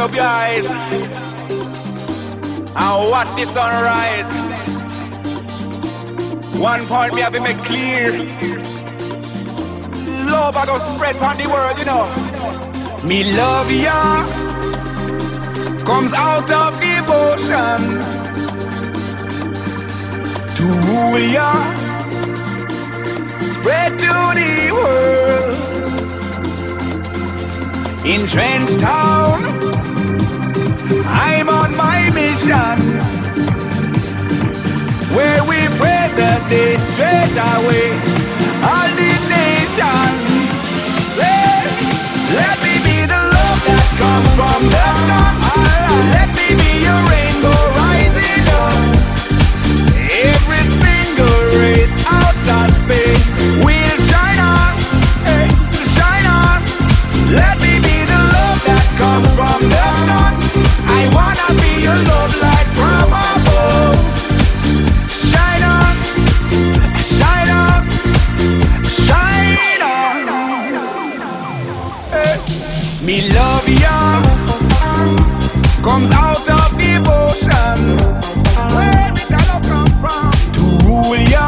up your eyes and watch the sunrise. One point me have to make clear. Love I go spread on the world, you know. Me love ya comes out of devotion to rule ya, spread to the world. In Trench Town, I'm on my mission, where we praise the day straight away, all the nation. Let me be the love that comes from the sun. Let me be your rainbow rising up. Every single race out of space will shine on, shine on. Let me be the love that comes from the sun. I wanna be your love light from above. Shine on, shine on, shine on. Me love ya comes out of devotion, where we gonna come from, to rule ya,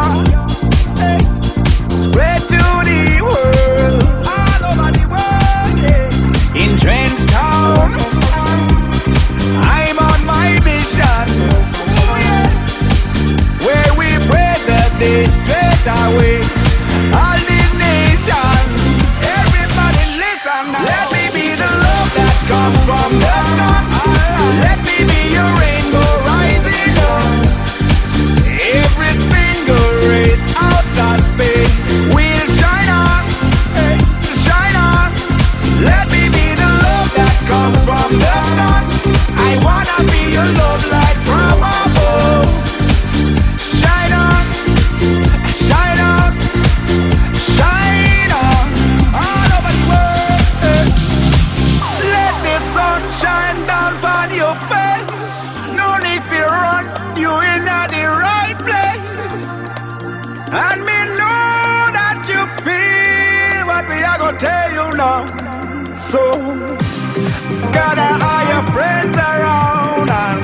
spread to the world, all over the world, yeah. In Trench Town, I'm on my mission, oh yeah, where we pray the day straight away, all the nation. Everybody listen now. Let me be the love that comes from the sun. Let me be your rainbow rising up. Every single race out of space will shine on, shine on. Let me be the love that comes from the sun. I wanna be your love light from above. Shine on, shine on, shine on, all over the world. Let the sun shine down on your face. No need to run, you in the right place. And me know that you feel what we are gonna tell you now. So gather all your friends around and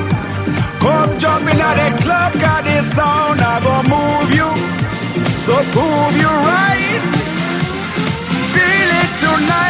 come jump in at the club, 'cause this sound I gonna move you. So prove you right. Feel it tonight.